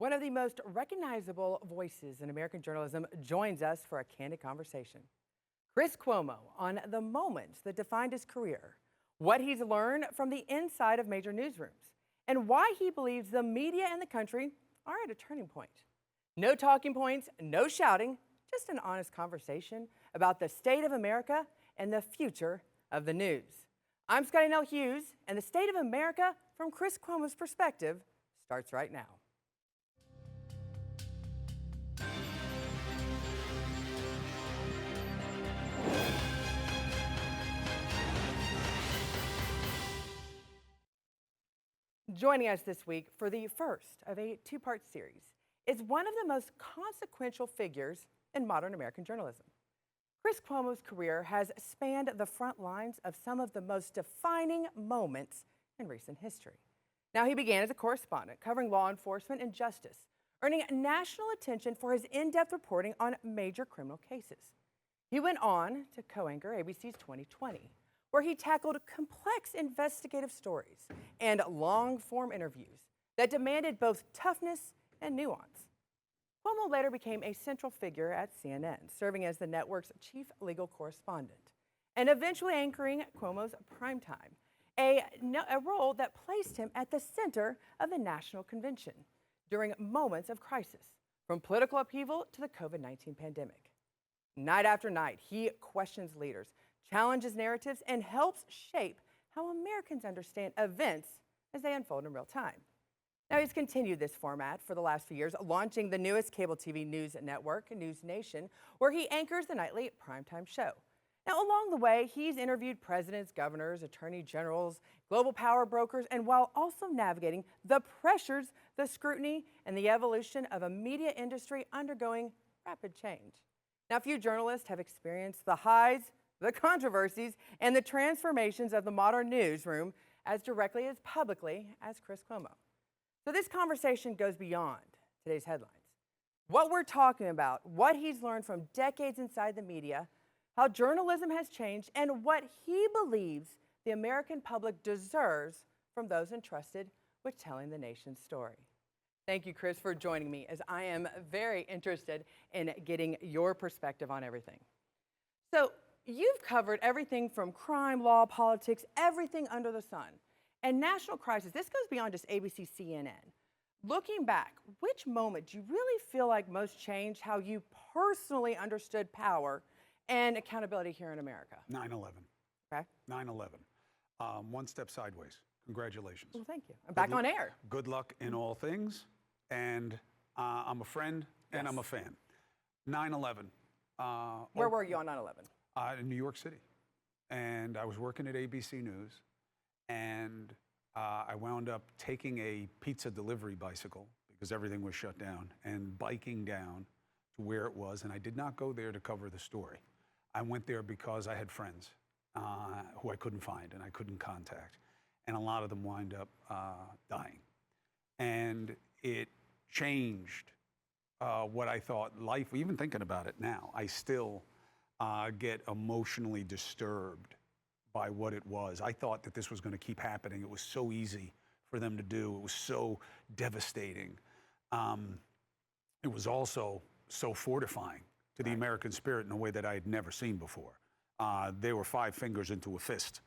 One of the most recognizable voices in American journalism joins us for a candid conversation. Chris Cuomo on the moments that defined his career, what he's learned from the inside of major newsrooms, and why he believes the media and the country are at a turning point. No talking points, no shouting, just an honest conversation about the state of America and the future of the news. I'm Scottie Nell Hughes, and the state of America from Chris Cuomo's perspective starts right now. Joining us this week for the first of a two-part series is one of the most consequential figures in modern American journalism. Chris Cuomo's career has spanned the front lines of some of the most defining moments in recent history. Now, he began as a correspondent covering law enforcement and justice, earning national attention for his in-depth reporting on major criminal cases. He went on to co-anchor ABC's 2020, where he tackled complex investigative stories and long-form interviews that demanded both toughness and nuance. Cuomo later became a central figure at CNN, serving as the network's chief legal correspondent, and eventually anchoring Cuomo's Primetime, a role that placed him at the center of the national convention during moments of crisis, from political upheaval to the COVID-19 pandemic. Night after night, he questions leaders, challenges narratives, and helps shape how Americans understand events as they unfold in real time. Now, he's continued this format for the last few years, launching the newest cable TV news network, News Nation, where he anchors the nightly primetime show. Now, along the way, he's interviewed presidents, governors, attorney generals, global power brokers, and while also navigating the pressures, the scrutiny, and the evolution of a media industry undergoing rapid change. Now, few journalists have experienced the highs, the controversies, and the transformations of the modern newsroom as directly as publicly as Chris Cuomo. So this conversation goes beyond today's headlines. What we're talking about, what he's learned from decades inside the media, how journalism has changed, and what he believes the American public deserves from those entrusted with telling the nation's story. Thank you, Chris, for joining me, as I am very interested in getting your perspective on everything. So, you've covered everything from crime, law, politics, everything under the sun. And national crisis, this goes beyond just ABC, CNN. Looking back, which moment do you really feel like most changed how you personally understood power and accountability here in America? 9/11. Okay. 9/11. One step sideways. Congratulations. Well, thank you. I'm back on air. Good luck in all things. And I'm a friend and I'm a fan. 9/11. Where were you on 9/11? In New York City. And I was working at ABC News. And I wound up taking a pizza delivery bicycle because everything was shut down and biking down to where it was. And I did not go there to cover the story. I went there because I had friends who I couldn't find and I couldn't contact. And a lot of them wind up dying. And it changed what I thought life, even thinking about it now, I still get emotionally disturbed by what it was. I thought that this was going to keep happening. It was so easy for them to do. It was so devastating. It was also so fortifying to the American spirit in a way that I had never seen before. They were 5 fingers into a fist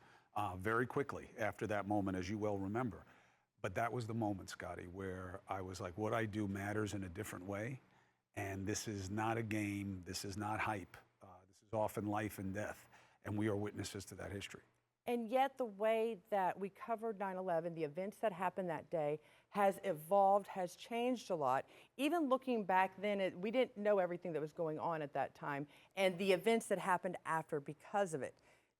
very quickly after that moment, as you well remember. But that was the moment, Scottie, where I was like, what I do matters in a different way. And this is not a game. This is not hype. This is often life and death. And we are witnesses to that history. And yet the way that we covered 9/11, the events that happened that day, has evolved, has changed a lot. Even looking back then, we didn't know everything that was going on at that time and the events that happened after because of it.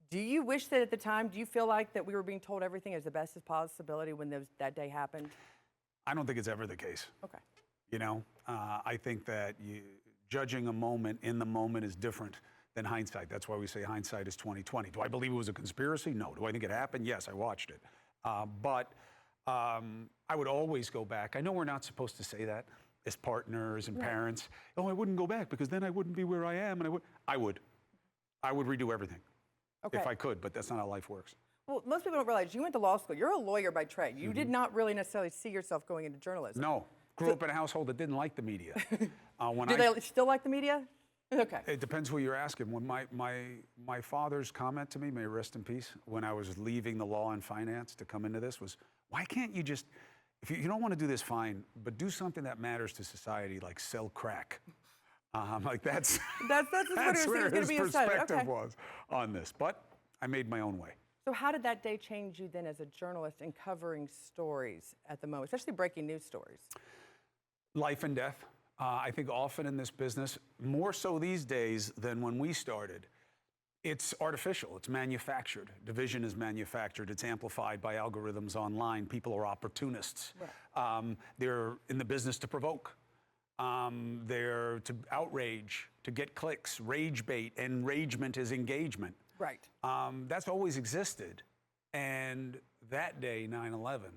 Do you wish that at the time, do you feel like that we were being told everything as the best as possibility when that day happened? I don't think it's ever the case. Okay. You know, I think that judging a moment in the moment is different than hindsight. That's why we say hindsight is 20/20. Do I believe it was a conspiracy? No. Do I think it happened? Yes, I watched it. But I would always go back. I know we're not supposed to say that as partners and parents. Oh, I wouldn't go back because then I wouldn't be where I am. And I would redo everything if I could, but that's not how life works. Well, most people don't realize you went to law school. You're a lawyer by trade. You did not really necessarily see yourself going into journalism. No. Grew up in a household that didn't like the media. Do they still like the media? Okay. It depends who you're asking. When my father's comment to me, may he rest in peace, when I was leaving the law and finance to come into this was, why can't you just, if you don't want to do this, fine, but do something that matters to society, like sell crack. Like that's where his perspective was on this. But I made my own way. So how did that day change you then as a journalist in covering stories at the moment, especially breaking news stories? Life and death. I think often in this business, more so these days than when we started, it's artificial, it's manufactured. Division is manufactured, it's amplified by algorithms online. People are opportunists. Right. They're in the business to provoke. They're to outrage, to get clicks, rage bait. Enragement is engagement. Right. That's always existed. And that day, 9/11,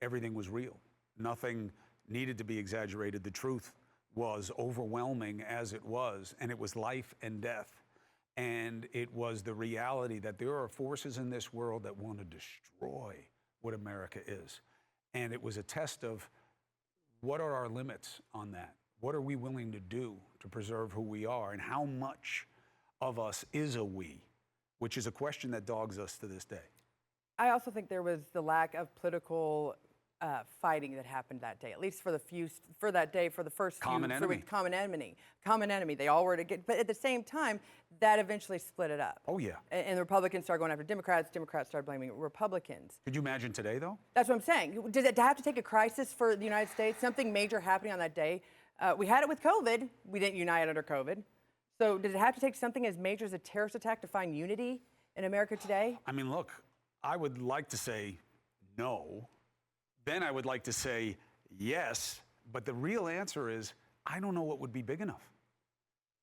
everything was real. Nothing needed to be exaggerated. The truth was overwhelming as it was, and it was life and death. And it was the reality that there are forces in this world that want to destroy what America is. And it was a test of what are our limits on that? What are we willing to do to preserve who we are? And how much of us is a we? Which is a question that dogs us to this day. I also think there was the lack of political fighting that happened that day, at least for the first common enemy. Common enemy. They all were together, but at the same time, that eventually split it up. Oh, yeah. And the Republicans started going after Democrats. Democrats started blaming Republicans. Could you imagine today, though? That's what I'm saying. Does it have to take a crisis for the United States? Something major happening on that day? We had it with COVID. We didn't unite under COVID. So does it have to take something as major as a terrorist attack to find unity in America today? I mean, look, I would like to say no. Then I would like to say yes. But the real answer is, I don't know what would be big enough.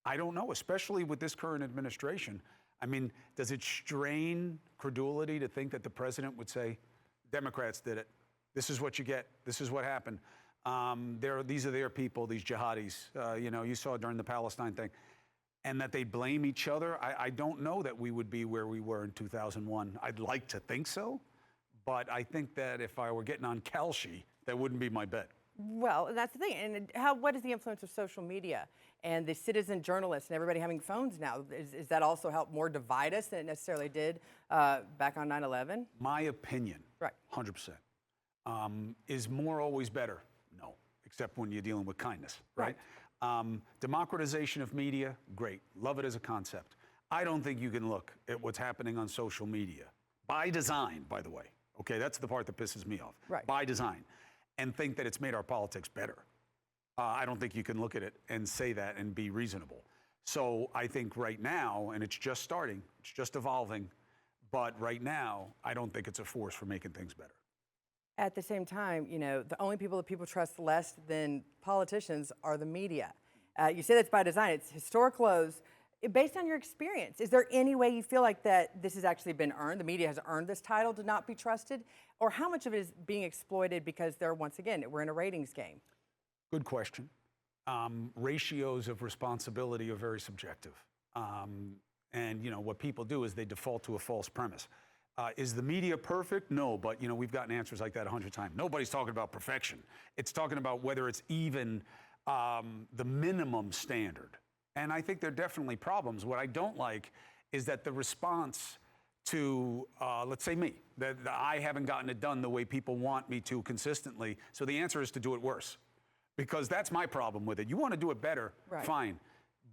I don't know, especially with this current administration. I mean, does it strain credulity to think that the president would say, Democrats did it. This is what you get. This is what happened. These are their people, these jihadis. You saw during the Palestine thing. And that they blame each other. I don't know that we would be where we were in 2001. I'd like to think so. But I think that if I were getting on Kalshi, that wouldn't be my bet. Well, that's the thing. And what is the influence of social media and the citizen journalists and everybody having phones now? Is that also helped more divide us than it necessarily did back on 9/11? My opinion, right, 100%, is more always better? No, except when you're dealing with kindness, right? Democratization of media, great. Love it as a concept. I don't think you can look at what's happening on social media, by design, by the way. Okay, that's the part that pisses me off. Right. By design. And think that it's made our politics better. I don't think you can look at it and say that and be reasonable. So I think right now, and it's just starting, it's just evolving, but right now, I don't think it's a force for making things better. At the same time, the only people that people trust less than politicians are the media. You say that's by design. It's historic lows. Based on your experience, is there any way you feel like that this has actually been earned? The media has earned this title to not be trusted? Or how much of it is being exploited because once again, we're in a ratings game? Good question. Ratios of responsibility are very subjective. And what people do is they default to a false premise. Is the media perfect? No, but we've gotten answers like that 100 times. Nobody's talking about perfection. It's talking about whether it's even the minimum standard. And I think there are definitely problems. What I don't like is that the response to, let's say me, that I haven't gotten it done the way people want me to consistently. So the answer is to do it worse, because that's my problem with it. You want to do it better, right, fine,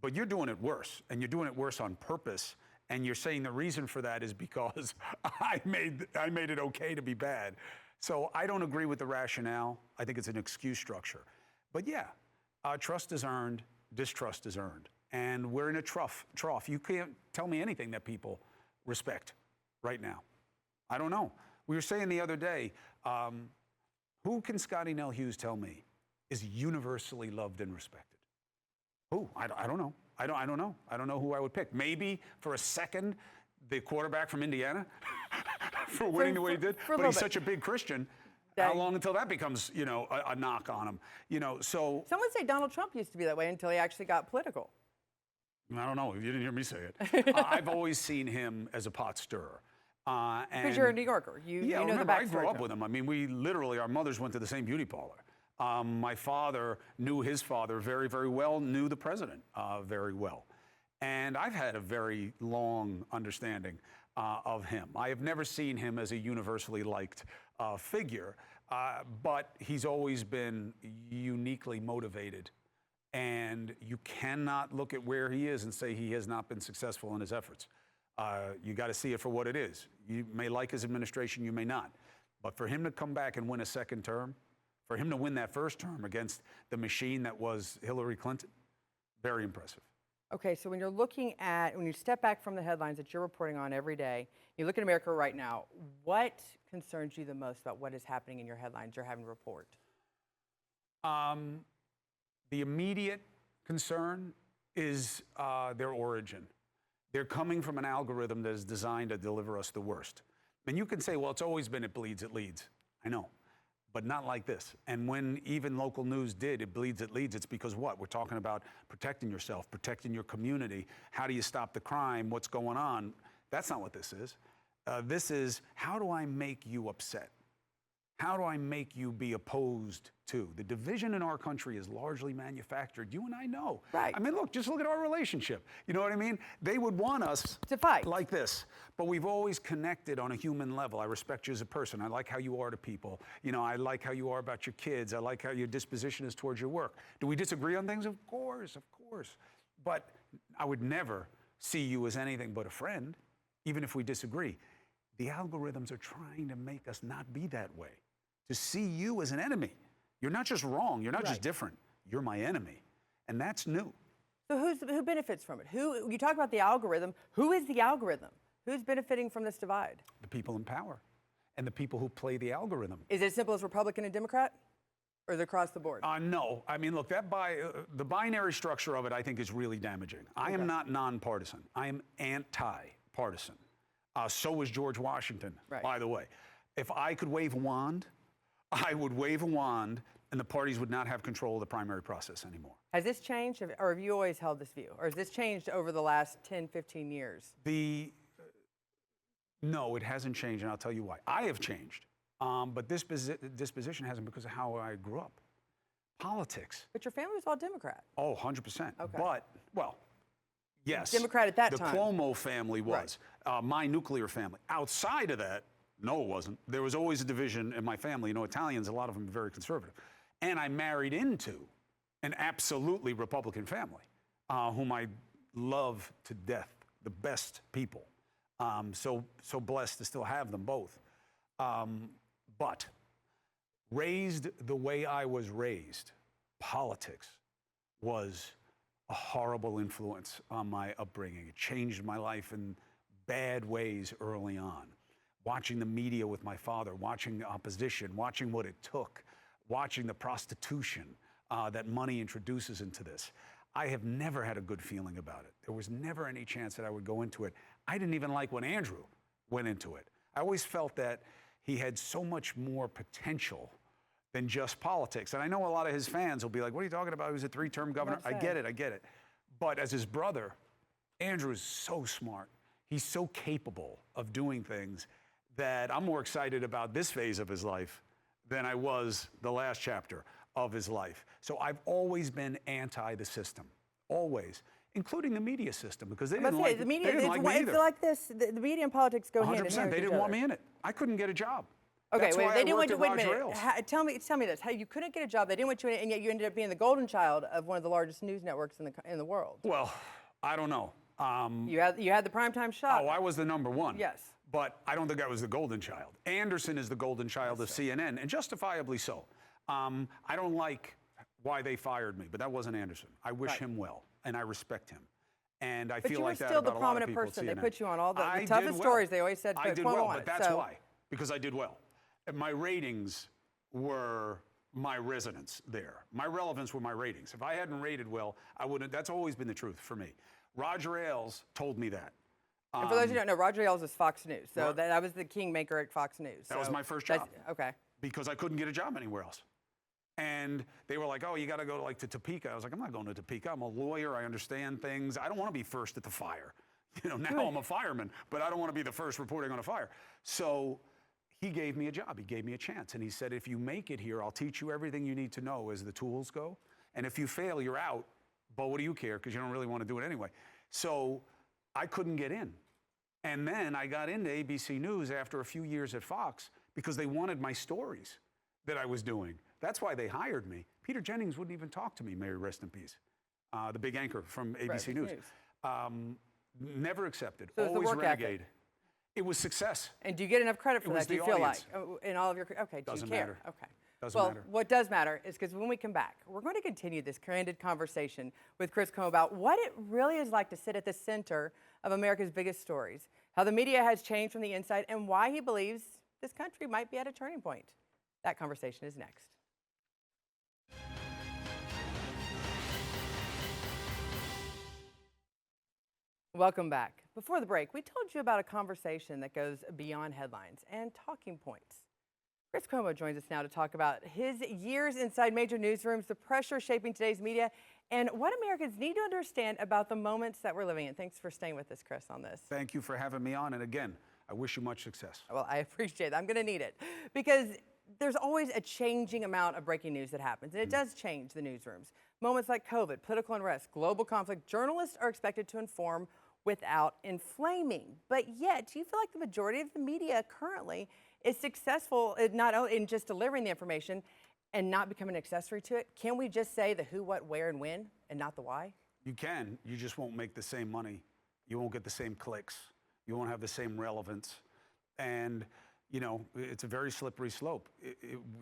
but you're doing it worse, and you're doing it worse on purpose. And you're saying the reason for that is because I made it okay to be bad. So I don't agree with the rationale. I think it's an excuse structure. But yeah, trust is earned, distrust is earned. And we're in a trough. You can't tell me anything that people respect right now. I don't know. We were saying the other day, who can Scottie Nell Hughes tell me is universally loved and respected? Who? I don't know. I don't know. I don't know who I would pick. Maybe for a second, the quarterback from Indiana for winning the way he did. But he's such a big Christian. How long until that becomes, a knock on him? So some would say Donald Trump used to be that way until he actually got political. I don't know. You didn't hear me say it. I've always seen him as a pot stirrer. Because you're a New Yorker. You know the backstory. I grew up with him. I mean, our mothers went to the same beauty parlor. My father knew his father very, very well, knew the president very well. And I've had a very long understanding of him. I have never seen him as a universally liked figure, but he's always been uniquely motivated. And you cannot look at where he is and say he has not been successful in his efforts. You got to see it for what it is. You may like his administration, you may not. But for him to come back and win a second term, for him to win that first term against the machine that was Hillary Clinton, very impressive. Okay, so when you're looking at, when you step back from the headlines that you're reporting on every day, you look at America right now, what concerns you the most about what is happening in your headlines you're having to report? The immediate concern is their origin. They're coming from an algorithm that is designed to deliver us the worst. And you can say, well, it's always been it bleeds, it leads. I know, but not like this. And when even local news did, it bleeds, it leads, it's because what? We're talking about protecting yourself, protecting your community. How do you stop the crime? What's going on? That's not what this is. This is, how do I make you upset? How do I make you be opposed to? The division in our country is largely manufactured. You and I know. Right. I mean, look, just look at our relationship. You know what I mean? They would want us to fight like this. But we've always connected on a human level. I respect you as a person. I like how you are to people. You know, I like how you are about your kids. I like how your disposition is towards your work. Do we disagree on things? Of course, of course. But I would never see you as anything but a friend, even if we disagree. The algorithms are trying to make us not be that way. To see you as an enemy. You're not just wrong, you're not just different, you're my enemy. And that's new. So who benefits from it? You talk about the algorithm, who is the algorithm? Who's benefiting from this divide? The people in power and the people who play the algorithm. Is it as simple as Republican and Democrat? Or is it across the board? No, I mean, look, the binary structure of it I think is really damaging. I am not nonpartisan, I am anti-partisan. So is George Washington, by the way. If I could wave a wand, I would wave a wand and the parties would not have control of the primary process anymore. Has this changed, or have you always held this view? Or has this changed over the last 10, 15 years? No, it hasn't changed, and I'll tell you why. I have changed, but this disposition hasn't because of how I grew up. Politics. But your family was all Democrat. Oh, 100%. Okay. But, well, yes. Democrat at that time. The Cuomo family was. My nuclear family. Outside of that, no, it wasn't. There was always a division in my family. You know, Italians, a lot of them are very conservative. And I married into an absolutely Republican family, whom I love to death, the best people. So blessed to still have them both. But raised the way I was raised, politics was a horrible influence on my upbringing. It changed my life in bad ways early on. Watching the media with my father, watching the opposition, watching what it took, watching the prostitution that money introduces into this. I have never had a good feeling about it. There was never any chance that I would go into it. I didn't even like when Andrew went into it. I always felt that he had so much more potential than just politics. And I know a lot of his fans will be like, what are you talking about? He was a three-term governor. I get it. But as his brother, Andrew is so smart. He's so capable of doing things that I'm more excited about this phase of his life than I was the last chapter of his life. So I've always been anti the system, always, including the media system, because they didn't like me either. It's like this, the media and politics go hand in hand. 100%, they didn't want me in it. I couldn't get a job. Okay, That's wait, why they I didn't want worked you, at wait a Roger minute. Ailes. Tell me this, how you couldn't get a job, they didn't want you in it, and yet you ended up being the golden child of one of the largest news networks in the world. Well, I don't know. You had the primetime shot. Oh, I was the number one. Yes. But I don't think I was the golden child. Anderson is the golden child of CNN, and justifiably so. I don't like why they fired me, but that wasn't Anderson. I wish him well, and I respect him. And I feel like that about a lot of people at CNN. But you were still the prominent person. They put you on all the toughest stories. They always said, I did well, but that's why. Because I did well. And my ratings were my resonance there. My relevance were my ratings. If I hadn't rated well, I wouldn't. That's always been the truth for me. Roger Ailes told me that. And for those who don't know, Roger Ailes is Fox News. So that was the kingmaker at Fox News. That was my first job. Okay. Because I couldn't get a job anywhere else. And they were like, oh, you got to go to Topeka. I was like, I'm not going to Topeka. I'm a lawyer. I understand things. I don't want to be first at the fire. You know, now I'm a fireman, but I don't want to be the first reporting on a fire. So he gave me a job. He gave me a chance. And he said, if you make it here, I'll teach you everything you need to know as the tools go. And if you fail, you're out. But what do you care? Because you don't really want to do it anyway. So I couldn't get in. And then I got into ABC News after a few years at Fox because they wanted my stories that I was doing. That's why they hired me. Peter Jennings wouldn't even talk to me, may he rest in peace. The big anchor from ABC News. Never accepted. So always renegade. Ethic. It was success. And do you get enough credit for that? Do you feel audience. like in all of your okay? Doesn't do you care? matter. Okay. Doesn't well, matter. what does matter is because when we come back, we're going to continue this candid conversation with Chris Cuomo about what it really is like to sit at the center of America's biggest stories, how the media has changed from the inside, and why he believes this country might be at a turning point. That conversation is next. Welcome back. Before the break, we told you about a conversation that goes beyond headlines and talking points. Chris Cuomo joins us now to talk about his years inside major newsrooms, the pressure shaping today's media, and what Americans need to understand about the moments that we're living in. Thanks for staying with us, Chris, on this. Thank you for having me on. And again, I wish you much success. Well, I appreciate it. I'm going to need it because there's always a changing amount of breaking news that happens, and it does change the newsrooms. Moments like COVID, political unrest, global conflict, journalists are expected to inform without inflaming. But yet, do you feel like the majority of the media currently is successful not only in just delivering the information and not becoming an accessory to it? Can we just say the who, what, where, and when, and not the why? You can. You just won't make the same money. You won't get the same clicks. You won't have the same relevance. And, you know, it's a very slippery slope.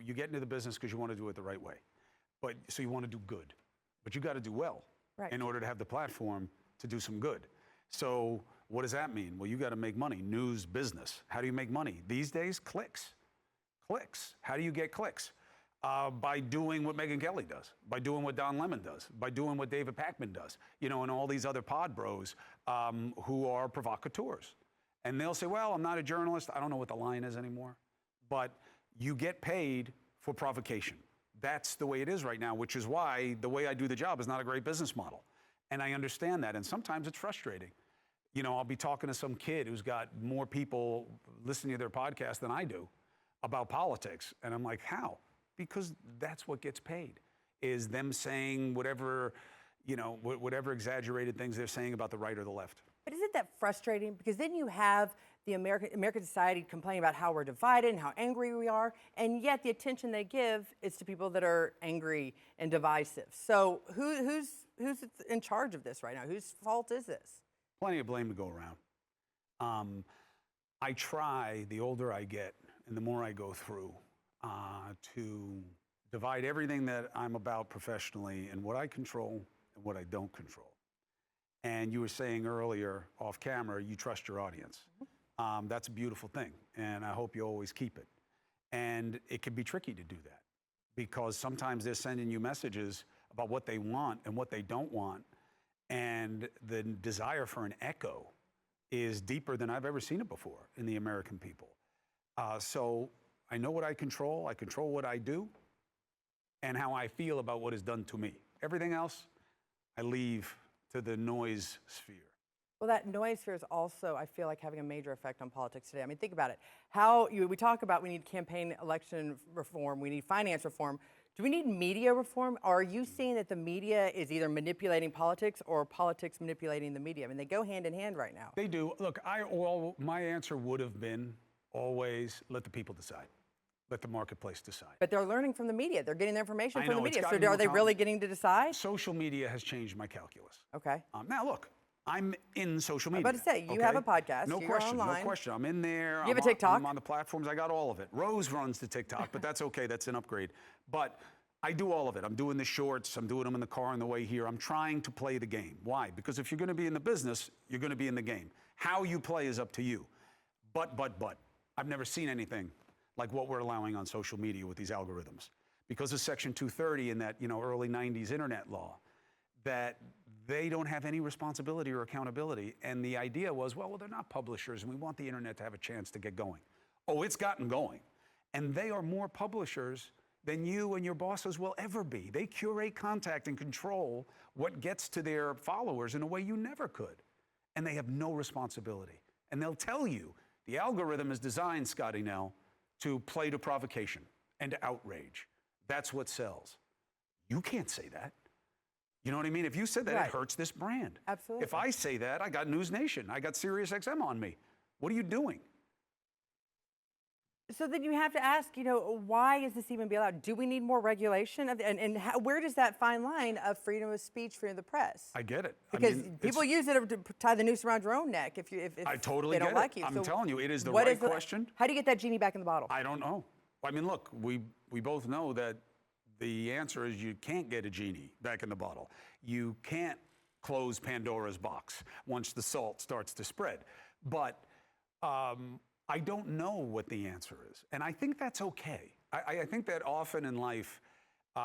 You get into the business because you want to do it the right way. So you want to do good. But you got to do well in order to have the platform to do some good. So what does that mean? Well, you got to make money. News business. How do you make money? These days, clicks. Clicks. How do you get clicks? By doing what Megyn Kelly does, by doing what Don Lemon does, by doing what David Pakman does, you know, and all these other pod bros who are provocateurs. And they'll say, well, I'm not a journalist. I don't know what the line is anymore. But you get paid for provocation. That's the way it is right now, which is why the way I do the job is not a great business model. And I understand that. And sometimes it's frustrating. You know, I'll be talking to some kid who's got more people listening to their podcast than I do about politics. And I'm like, how? Because that's what gets paid, is them saying whatever, you know, whatever exaggerated things they're saying about the right or the left. But isn't that frustrating? Because then you have the American society complaining about how we're divided and how angry we are, and yet the attention they give is to people that are angry and divisive. So who's in charge of this right now? Whose fault is this? Plenty of blame to go around. I try, the older I get and the more I go through, to divide everything that I'm about professionally and what I control and what I don't control. And you were saying earlier off camera, you trust your audience. That's a beautiful thing, and I hope you always keep it. And it can be tricky to do that because sometimes they're sending you messages about what they want and what they don't want. And the desire for an echo is deeper than I've ever seen it before in the American people. So I know what I control what I do, and how I feel about what is done to me. Everything else, I leave to the noise sphere. Well, that noise sphere is also, I feel like, having a major effect on politics today. I mean, think about it. We talk about we need campaign election reform, we need finance reform. Do we need media reform? Are you seeing that the media is either manipulating politics or politics manipulating the media? I mean, they go hand in hand right now. They do. Look, my answer would have been always let the people decide. Let the marketplace decide. But they're learning from the media. They're getting their information from the media. So are they really getting to decide? Social media has changed my calculus. Okay. Now, look, I'm in social media. I'm about to say, you have a podcast. No You're question, online. no question. I'm in there. You have a TikTok? I'm on the platforms. I got all of it. Rose runs the TikTok, but that's okay. That's an upgrade. But I do all of it. I'm doing the shorts. I'm doing them in the car on the way here. I'm trying to play the game. Why? Because if you're going to be in the business, you're going to be in the game. How you play is up to you. But. I've never seen anything like what we're allowing on social media with these algorithms. Because of Section 230 in that, early 90s internet law, that they don't have any responsibility or accountability. And the idea was, well, they're not publishers, and we want the internet to have a chance to get going. Oh, it's gotten going. And they are more publishers than you and your bosses will ever be. They curate, contact, and control what gets to their followers in a way you never could. And they have no responsibility. And they'll tell you, the algorithm is designed, Scottie Nell, to play to provocation and to outrage. That's what sells. You can't say that. You know what I mean? If you said that, Right. it hurts this brand. Absolutely. If I say that, I got News Nation, I got Sirius XM on me. What are you doing? So then you have to ask, why is this even be allowed? Do we need more regulation? And where does that fine line of freedom of speech, freedom of the press? I get it. Because I mean, people use it to tie the noose around your own neck if I totally they don't get like it. you. I'm So telling you, it is the what right is question. How do you get that genie back in the bottle? I don't know. I mean, look, we both know that the answer is you can't get a genie back in the bottle. You can't close Pandora's box once the salt starts to spread. But I don't know what the answer is. And I think that's okay. I think that often in life,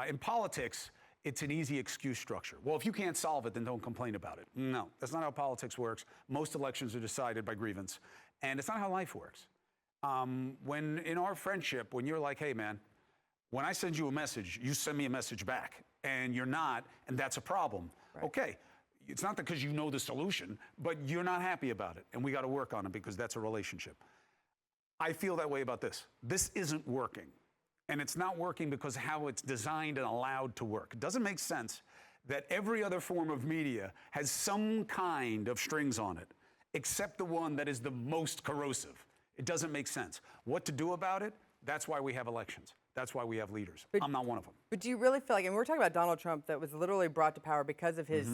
in politics, it's an easy excuse structure. Well, if you can't solve it, then don't complain about it. No, that's not how politics works. Most elections are decided by grievance. And it's not how life works. When in our friendship, when you're like, hey, man, when I send you a message, you send me a message back. And you're not, and that's a problem. Right. Okay. It's not because you know the solution, but you're not happy about it. And we got to work on it because that's a relationship. I feel that way about this. This isn't working. And it's not working because how it's designed and allowed to work. It doesn't make sense that every other form of media has some kind of strings on it, except the one that is the most corrosive. It doesn't make sense. What to do about it? That's why we have elections. That's why we have leaders. I'm not one of them. But do you really feel like, and we're talking about Donald Trump that was literally brought to power because of his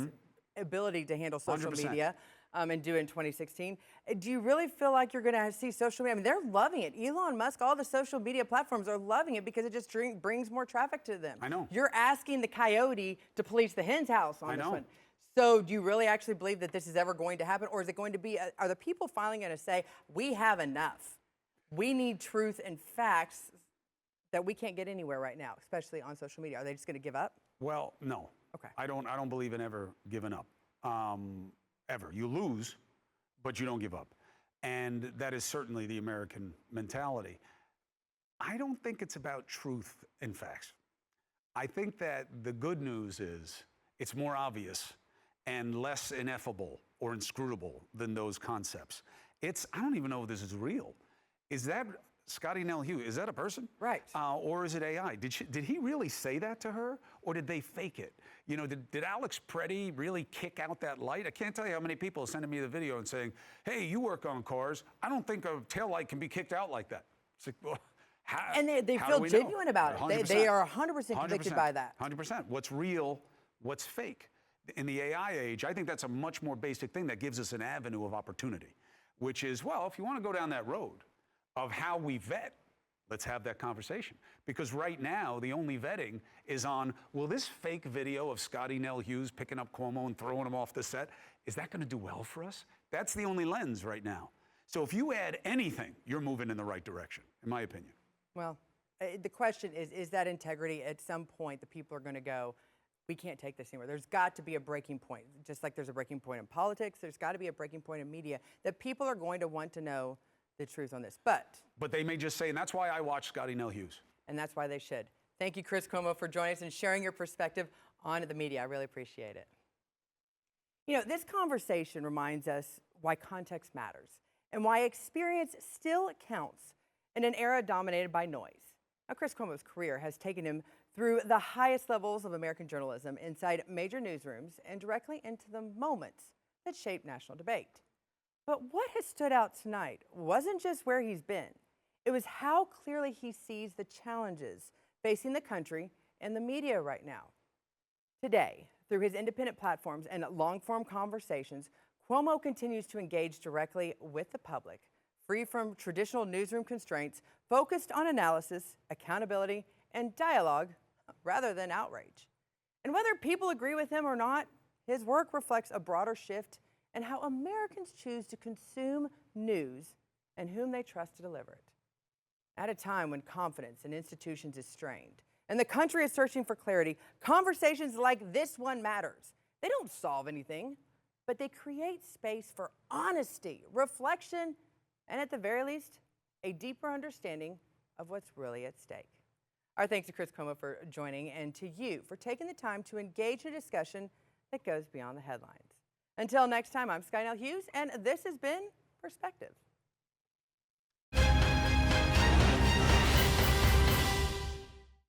ability to handle social 100%. media and do it in 2016. Do you really feel like you're going to see social media? I mean, they're loving it. Elon Musk, all the social media platforms are loving it because it just brings more traffic to them. I know. You're asking the coyote to police the hen's house on this know. one. So do you really actually believe that this is ever going to happen? Or is it going to be, are the people finally going to say, we have enough? We need truth and facts that we can't get anywhere right now, especially on social media. Are they just going to give up? Well, no. Okay. I don't believe in ever giving up. Ever. You lose, but you don't give up. And that is certainly the American mentality. I don't think it's about truth and facts. I think that the good news is it's more obvious and less ineffable or inscrutable than those concepts. I don't even know if this is real. Is that Scottie Nell Hughes, is that a person? Right. Or is it AI? Did he really say that to her, or did they fake it? You know, did Alex Preddy really kick out that light? I can't tell you how many people are sending me the video and saying, hey, you work on cars. I don't think a taillight can be kicked out like that. It's like, well, and they feel genuine about it. They are 100% convicted by that. 100%. What's real, what's fake? In the AI age, I think that's a much more basic thing that gives us an avenue of opportunity, which is, well, if you want to go down that road of how we vet, let's have that conversation. Because right now, the only vetting is on, will this fake video of Scottie Nell Hughes picking up Cuomo and throwing him off the set, is that going to do well for us? That's the only lens right now. So if you add anything, you're moving in the right direction, in my opinion. Well, the question is that integrity at some point the people are going to go, we can't take this anymore. There's got to be a breaking point. Just like there's a breaking point in politics, there's got to be a breaking point in media that people are going to want to know the truth on this. But they may just say, and that's why I watch Scottie Nell Hughes. And that's why they should. Thank you, Chris Cuomo, for joining us and sharing your perspective on the media. I really appreciate it. You know, this conversation reminds us why context matters and why experience still counts in an era dominated by noise. Now, Chris Cuomo's career has taken him through the highest levels of American journalism, inside major newsrooms, and directly into the moments that shape national debate. But what has stood out tonight wasn't just where he's been. It was how clearly he sees the challenges facing the country and the media right now. Today, through his independent platforms and long-form conversations, Cuomo continues to engage directly with the public, free from traditional newsroom constraints, focused on analysis, accountability, and dialogue rather than outrage. And whether people agree with him or not, his work reflects a broader shift in how Americans choose to consume news and whom they trust to deliver it. At a time when confidence in institutions is strained and the country is searching for clarity, conversations like this one matters. They don't solve anything, but they create space for honesty, reflection, and at the very least, a deeper understanding of what's really at stake. Our thanks to Chris Cuomo for joining, and to you for taking the time to engage in a discussion that goes beyond the headlines. Until next time, I'm Scottie Nell Hughes, and this has been Perspective.